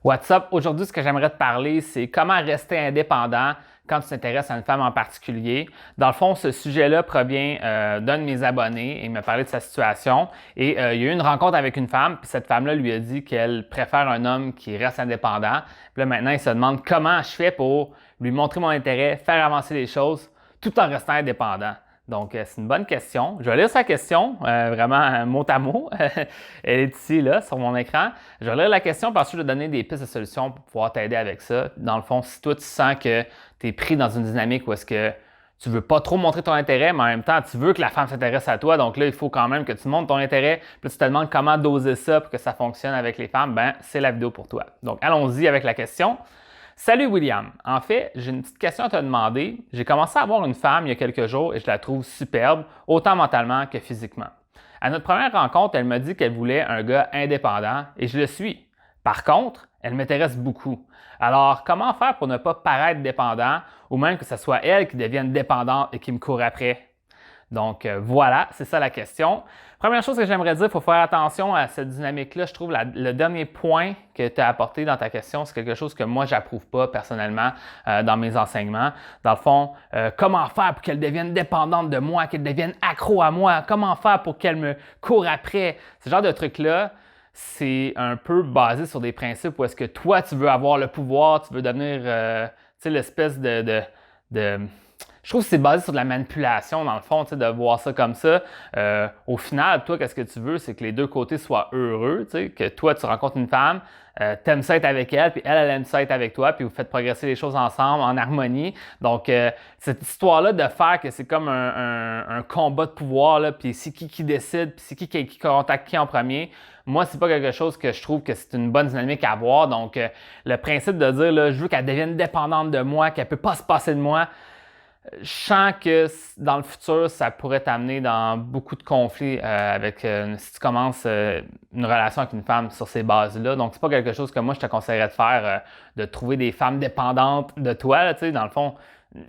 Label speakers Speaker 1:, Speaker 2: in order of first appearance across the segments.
Speaker 1: What's up? Aujourd'hui, ce que j'aimerais te parler, c'est comment rester indépendant quand tu t'intéresses à une femme en particulier. Dans le fond, ce sujet-là provient d'un de mes abonnés et il m'a parlé de sa situation. Et il y a eu une rencontre avec une femme, puis cette femme-là lui a dit qu'elle préfère un homme qui reste indépendant. Puis là, maintenant, il se demande comment je fais pour lui montrer mon intérêt, faire avancer les choses, tout en restant indépendant. Donc, c'est une bonne question. Je vais lire sa question, vraiment mot à mot. Elle est ici, là, sur mon écran. Je vais lire la question parce que je vais donner des pistes de solutions pour pouvoir t'aider avec ça. Dans le fond, si toi, tu sens que tu es pris dans une dynamique où est-ce que tu veux pas trop montrer ton intérêt, mais en même temps, tu veux que la femme s'intéresse à toi. Donc là, il faut quand même que tu montres ton intérêt. Puis tu te demandes comment doser ça pour que ça fonctionne avec les femmes. Ben, c'est la vidéo pour toi. Donc, allons-y avec la question. Salut William. En fait, j'ai une petite question à te demander. J'ai commencé à voir une femme il y a quelques jours et je la trouve superbe, autant mentalement que physiquement. À notre première rencontre, elle m'a dit qu'elle voulait un gars indépendant et je le suis. Par contre, elle m'intéresse beaucoup. Alors, comment faire pour ne pas paraître dépendant ou même que ce soit elle qui devienne dépendante et qui me court après? Donc voilà, c'est ça la question. Première chose que j'aimerais dire, il faut faire attention à cette dynamique-là. Je trouve le dernier point que tu as apporté dans ta question, c'est quelque chose que moi, je n'approuve pas personnellement dans mes enseignements. Dans le fond, comment faire pour qu'elle devienne dépendante de moi, qu'elle devienne accro à moi? Comment faire pour qu'elle me court après? Ce genre de truc-là, c'est un peu basé sur des principes où est-ce que toi, tu veux avoir le pouvoir, tu veux devenir, tu sais, l'espèce de je trouve que c'est basé sur de la manipulation, dans le fond, de voir ça comme ça. Au final, toi, qu'est-ce que tu veux? C'est que les deux côtés soient heureux, que toi, tu rencontres une femme, t'aimes ça être avec elle, puis elle aime ça être avec toi, puis vous faites progresser les choses ensemble, en harmonie. Donc, cette histoire-là de faire que c'est comme un combat de pouvoir, là, puis c'est qui décide, puis c'est qui contacte qui en premier, moi, c'est pas quelque chose que je trouve que c'est une bonne dynamique à avoir. Donc, le principe de dire, là, je veux qu'elle devienne dépendante de moi, qu'elle peut pas se passer de moi, je sens que dans le futur, ça pourrait t'amener dans beaucoup de conflits si tu commences une relation avec une femme sur ces bases-là. Donc, c'est pas quelque chose que moi, je te conseillerais de faire, de trouver des femmes dépendantes de toi. Là, dans le fond,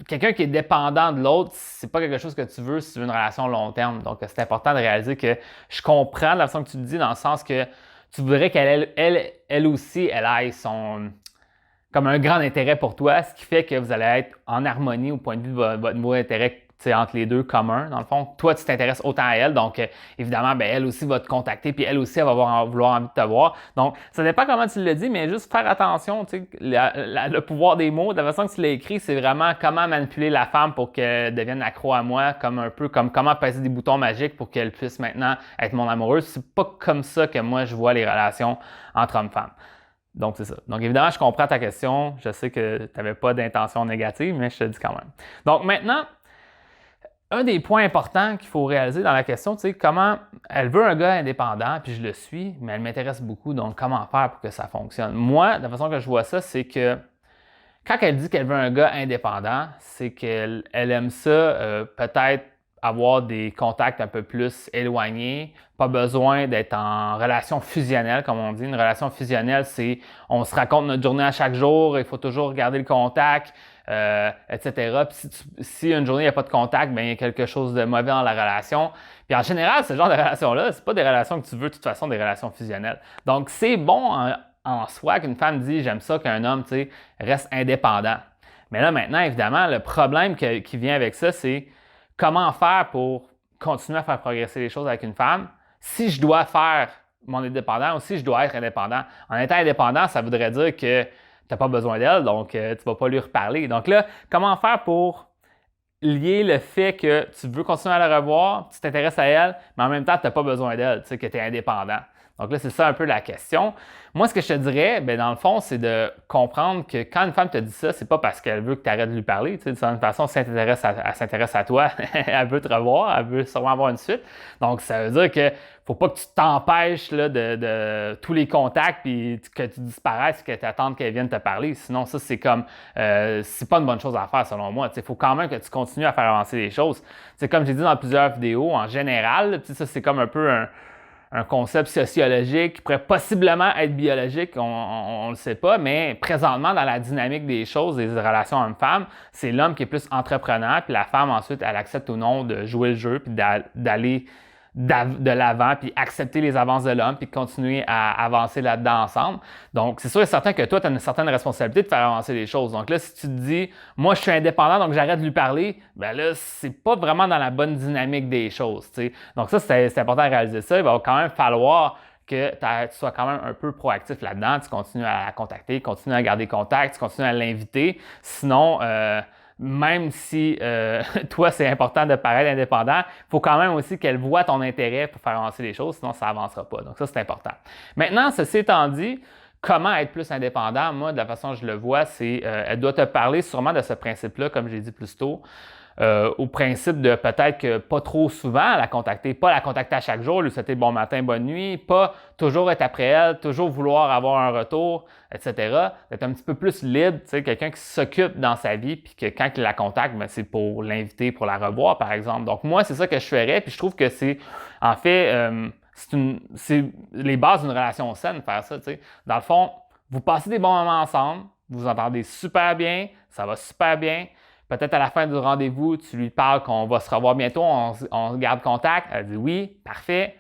Speaker 1: quelqu'un qui est dépendant de l'autre, c'est pas quelque chose que tu veux si tu veux une relation long terme. Donc, c'est important de réaliser que je comprends la façon que tu te dis, dans le sens que tu voudrais elle aussi, elle aille comme un grand intérêt pour toi, ce qui fait que vous allez être en harmonie au point de vue de votre niveau d'intérêt entre les deux commun. Dans le fond, toi, tu t'intéresses autant à elle, donc évidemment, ben, elle aussi va te contacter, puis elle aussi, elle va vouloir envie de te voir. Donc, ça dépend comment tu le dis, mais juste faire attention, le pouvoir des mots, de la façon que tu l'as écrit, c'est vraiment comment manipuler la femme pour qu'elle devienne accro à moi, comme un peu comme comment passer des boutons magiques pour qu'elle puisse maintenant être mon amoureuse. C'est pas comme ça que moi, je vois les relations entre hommes-femmes. Donc, c'est ça. Donc, évidemment, je comprends ta question. Je sais que tu n'avais pas d'intention négative, mais je te le dis quand même. Donc, maintenant, un des points importants qu'il faut réaliser dans la question, c'est comment elle veut un gars indépendant, puis je le suis, mais elle m'intéresse beaucoup. Donc, comment faire pour que ça fonctionne? Moi, la façon que je vois ça, c'est que quand elle dit qu'elle veut un gars indépendant, c'est qu'elle aime ça, peut-être avoir des contacts un peu plus éloignés, pas besoin d'être en relation fusionnelle, comme on dit. Une relation fusionnelle, c'est on se raconte notre journée à chaque jour, il faut toujours garder le contact, etc. Puis si une journée il n'y a pas de contact, bien, il y a quelque chose de mauvais dans la relation. Puis en général, ce genre de relations-là, c'est pas des relations que tu veux de toute façon, des relations fusionnelles. Donc, c'est bon en soi qu'une femme dit j'aime ça qu'un homme reste indépendant. Mais là, maintenant, évidemment, le problème qui vient avec ça, c'est comment faire pour continuer à faire progresser les choses avec une femme si je dois faire mon indépendant ou si je dois être indépendant. En étant indépendant, ça voudrait dire que tu n'as pas besoin d'elle, donc tu ne vas pas lui reparler. Donc là, comment faire pour lier le fait que tu veux continuer à la revoir, tu t'intéresses à elle, mais en même temps, tu n'as pas besoin d'elle, tu sais, que tu es indépendant. Donc là, c'est ça un peu la question. Moi, ce que je te dirais, bien, dans le fond, c'est de comprendre que quand une femme te dit ça, c'est pas parce qu'elle veut que tu arrêtes de lui parler. Tu sais, de certaine façon, si elle s'intéresse à toi, elle veut te revoir, elle veut sûrement avoir une suite. Donc, ça veut dire que faut pas que tu t'empêches là, de tous les contacts puis que tu disparaisses et que tu attendes qu'elle vienne te parler. Sinon, ça, c'est comme c'est pas une bonne chose à faire selon moi. Il faut quand même que tu continues à faire avancer les choses. C'est comme j'ai dit dans plusieurs vidéos, en général, ça, c'est comme un peu un concept sociologique qui pourrait possiblement être biologique, on ne le sait pas, mais présentement, dans la dynamique des choses, des relations hommes-femmes, c'est l'homme qui est plus entrepreneur, puis la femme, ensuite, elle accepte ou non de jouer le jeu, puis d'aller de l'avant, puis accepter les avances de l'homme, puis continuer à avancer là-dedans ensemble. Donc, c'est sûr et certain que toi, tu as une certaine responsabilité de faire avancer les choses. Donc là, si tu te dis, moi, je suis indépendant, donc j'arrête de lui parler, ben là, c'est pas vraiment dans la bonne dynamique des choses, tu sais. Donc ça, c'est important de réaliser ça. Il va quand même falloir que tu sois quand même un peu proactif là-dedans, tu continues à la contacter, continues à garder contact, tu continues à l'inviter. Sinon, même si toi, c'est important de paraître indépendant, il faut quand même aussi qu'elle voit ton intérêt pour faire avancer les choses, sinon ça n'avancera pas. Donc ça, c'est important. Maintenant, ceci étant dit, comment être plus indépendant? Moi, de la façon dont je le vois, c'est elle doit te parler sûrement de ce principe-là, comme j'ai dit plus tôt. Au principe de peut-être que pas trop souvent la contacter, pas la contacter à chaque jour, lui souhaiter bon matin, bonne nuit, pas toujours être après elle, toujours vouloir avoir un retour, etc. D'être un petit peu plus libre, tu sais, quelqu'un qui s'occupe dans sa vie, puis que quand il la contacte, ben, c'est pour l'inviter, pour la revoir, par exemple. Donc moi, c'est ça que je ferais, puis je trouve que c'est, en fait, c'est les bases d'une relation saine, faire ça, tu sais. Dans le fond, vous passez des bons moments ensemble, vous vous entendez super bien, ça va super bien. Peut-être à la fin du rendez-vous, tu lui parles qu'on va se revoir bientôt, on garde contact. Elle dit oui, parfait.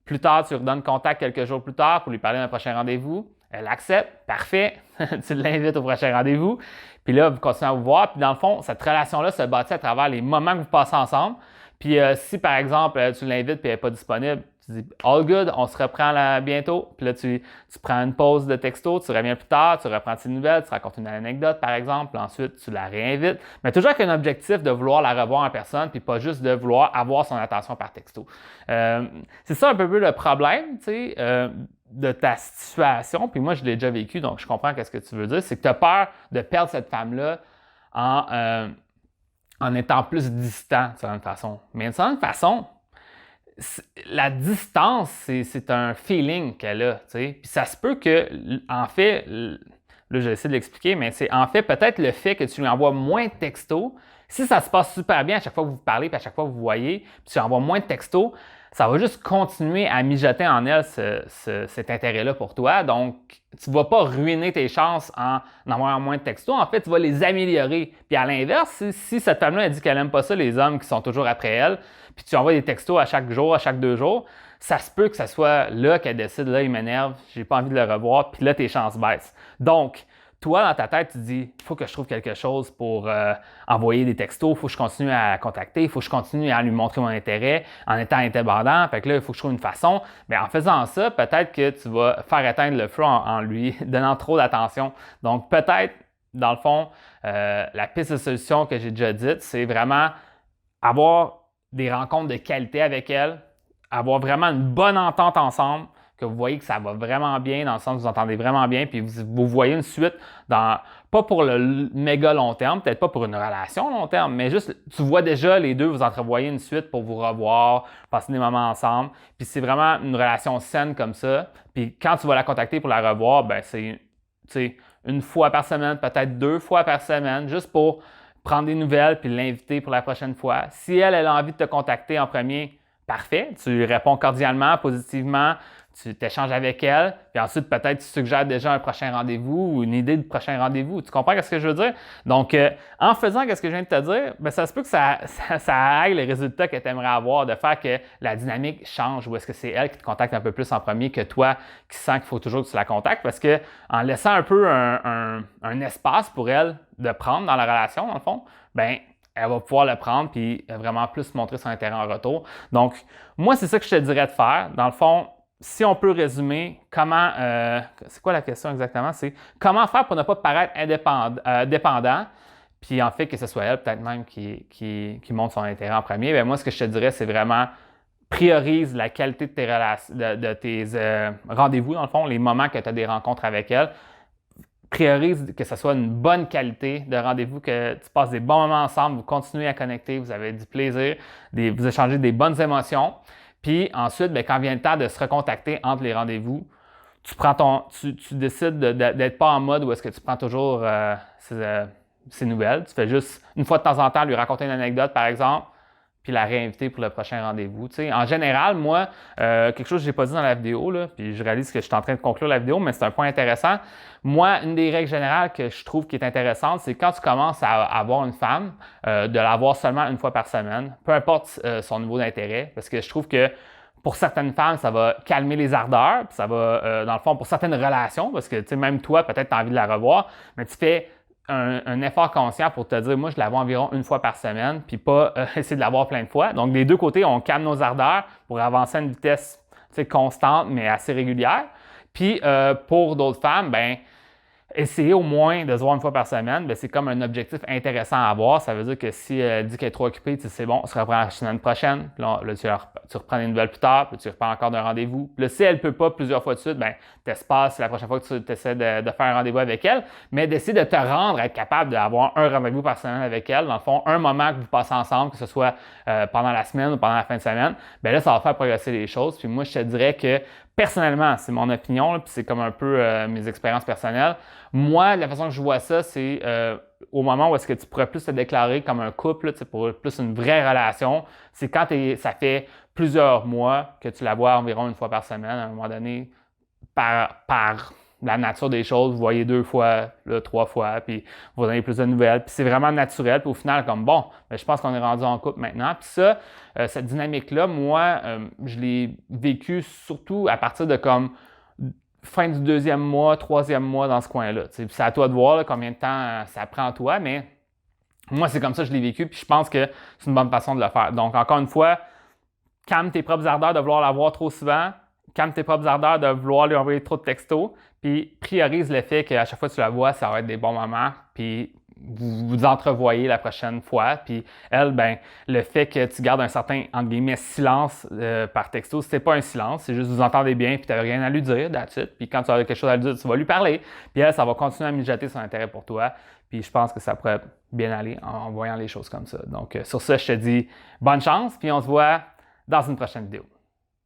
Speaker 1: Plus tard, tu redonnes contact quelques jours plus tard pour lui parler d'un prochain rendez-vous. Elle accepte, parfait. Tu l'invites au prochain rendez-vous. Puis là, vous continuez à vous voir. Puis dans le fond, cette relation-là se bâtit à travers les moments que vous passez ensemble. Puis si par exemple, tu l'invites et elle n'est pas disponible, tu dis all good, on se reprend là bientôt. Puis là, tu prends une pause de texto, tu reviens plus tard, tu reprends tes nouvelles, tu racontes une anecdote par exemple, puis ensuite tu la réinvites. Mais toujours avec un objectif de vouloir la revoir en personne, puis pas juste de vouloir avoir son attention par texto. C'est ça un peu le problème, tu sais, de ta situation. Puis moi, je l'ai déjà vécu, donc je comprends ce que tu veux dire. C'est que tu as peur de perdre cette femme-là en étant plus distant, d'une certaine façon. Mais d'une certaine façon, la distance, c'est un feeling qu'elle a, tu sais. Puis ça se peut que, en fait, là, je vais essayer de l'expliquer, mais c'est en fait peut-être le fait que tu lui envoies moins de textos. Si ça se passe super bien à chaque fois que vous parlez, puis à chaque fois que vous voyez, puis tu lui envoies moins de textos, ça va juste continuer à mijoter en elle cet intérêt-là pour toi. Donc, tu ne vas pas ruiner tes chances en envoyant moins de textos. En fait, tu vas les améliorer. Puis à l'inverse, si cette femme-là dit qu'elle n'aime pas ça, les hommes qui sont toujours après elle, puis tu envoies des textos à chaque jour, à chaque 2 jours, ça se peut que ce soit là qu'elle décide, là, il m'énerve, j'ai pas envie de le revoir, puis là, tes chances baissent. Donc, toi, dans ta tête, tu te dis, il faut que je trouve quelque chose pour envoyer des textos, il faut que je continue à la contacter, il faut que je continue à lui montrer mon intérêt en étant indépendant. Fait que là, il faut que je trouve une façon. Mais en faisant ça, peut-être que tu vas faire éteindre le feu en lui donnant trop d'attention. Donc, peut-être, dans le fond, la piste de solution que j'ai déjà dite, c'est vraiment avoir des rencontres de qualité avec elle, avoir vraiment une bonne entente ensemble, que vous voyez que ça va vraiment bien, dans le sens où vous entendez vraiment bien, puis vous voyez une suite, pas pour le méga long terme, peut-être pas pour une relation long terme, mais juste, tu vois déjà les deux, vous entrevoyez une suite pour vous revoir, passer des moments ensemble, puis c'est vraiment une relation saine comme ça, puis quand tu vas la contacter pour la revoir, ben c'est une fois par semaine, peut-être 2 fois par semaine, juste pour prendre des nouvelles puis l'inviter pour la prochaine fois. Si elle a envie de te contacter en premier, parfait, tu lui réponds cordialement, positivement, tu t'échanges avec elle, puis ensuite peut-être tu suggères déjà un prochain rendez-vous ou une idée de prochain rendez-vous. Tu comprends ce que je veux dire? Donc, en faisant ce que je viens de te dire, bien, ça se peut que ça aille les résultats que tu aimerais avoir, de faire que la dynamique change, ou est-ce que c'est elle qui te contacte un peu plus en premier que toi qui sens qu'il faut toujours que tu la contactes, parce que en laissant un peu un espace pour elle de prendre dans la relation, dans le fond, bien, elle va pouvoir le prendre puis vraiment plus montrer son intérêt en retour. Donc, moi, c'est ça que je te dirais de faire. Dans le fond, si on peut résumer, comment, c'est quoi la question exactement? C'est comment faire pour ne pas paraître dépendant, puis en fait que ce soit elle peut-être même qui montre son intérêt en premier. Bien, moi, ce que je te dirais, c'est vraiment priorise la qualité de tes relations, de tes rendez-vous, dans le fond, les moments que tu as des rencontres avec elle. Priorise que ce soit une bonne qualité de rendez-vous, que tu passes des bons moments ensemble, vous continuez à connecter, vous avez du plaisir, vous échangez des bonnes émotions. Puis ensuite, bien, quand vient le temps de se recontacter entre les rendez-vous, tu décides d'être pas en mode où est-ce que tu prends toujours ses nouvelles. Tu fais juste, une fois de temps en temps, lui raconter une anecdote, par exemple, puis la réinviter pour le prochain rendez-vous. Tu sais, en général, moi, quelque chose que je n'ai pas dit dans la vidéo, là, puis je réalise que je suis en train de conclure la vidéo, mais c'est un point intéressant. Moi, une des règles générales que je trouve qui est intéressante, c'est quand tu commences à avoir une femme, de la voir seulement une fois par semaine, peu importe son niveau d'intérêt, parce que je trouve que Pour certaines femmes, ça va calmer les ardeurs, puis ça va, dans le fond, pour certaines relations, parce que, tu sais, même toi, peut-être tu as envie de la revoir, mais tu fais un effort conscient pour te dire, moi, je la vois environ une fois par semaine, puis pas essayer de la voir plein de fois. Donc, des deux côtés, on calme nos ardeurs pour avancer à une vitesse, tu sais, constante, mais assez régulière. Puis, pour d'autres femmes, ben essayer au moins de se voir une fois par semaine, c'est comme un objectif intéressant à avoir. Ça veut dire que si elle dit qu'elle est trop occupée, c'est bon, on se reprend la semaine prochaine. Puis là, tu reprends des nouvelles plus tard, puis tu reprends encore d'un rendez-vous. Puis là, si elle ne peut pas plusieurs fois de suite, t'espaces la prochaine fois que tu essaies de faire un rendez-vous avec elle, mais d'essayer de te rendre à être capable d'avoir un rendez-vous par semaine avec elle. Dans le fond, un moment que vous passez ensemble, que ce soit pendant la semaine ou pendant la fin de semaine, là, ça va faire progresser les choses. Puis moi, je te dirais que personnellement, c'est mon opinion, puis c'est comme un peu mes expériences personnelles. Moi, la façon que je vois ça, c'est au moment où est-ce que tu pourrais plus te déclarer comme un couple, pour plus une vraie relation, c'est quand ça fait plusieurs mois que tu la vois environ une fois par semaine, à un moment donné, par la nature des choses, vous voyez 2 fois, là, 3 fois, puis vous donnez plus de nouvelles, puis c'est vraiment naturel, puis au final, comme bon, je pense qu'on est rendu en couple maintenant, puis ça, cette dynamique-là, moi, je l'ai vécu surtout à partir de comme fin du 2e mois, 3e mois dans ce coin-là. C'est à toi de voir là, combien de temps ça prend toi, mais moi, c'est comme ça que je l'ai vécu, puis je pense que c'est une bonne façon de le faire. Donc, encore une fois, calme tes propres ardeurs de vouloir la voir trop souvent, calme tes propres ardeurs de vouloir lui envoyer trop de textos, puis priorise le fait qu'à chaque fois que tu la vois, ça va être des bons moments, puis vous entrevoyez la prochaine fois. Puis elle, le fait que tu gardes un certain, entre guillemets, silence par texto, c'est pas un silence, c'est juste vous entendez bien, puis tu n'as rien à lui dire, that's it. Puis quand tu as quelque chose à lui dire, tu vas lui parler. Puis elle, ça va continuer à mijoter son intérêt pour toi. Puis je pense que ça pourrait bien aller en voyant les choses comme ça. Donc sur ça, je te dis bonne chance, puis on se voit dans une prochaine vidéo.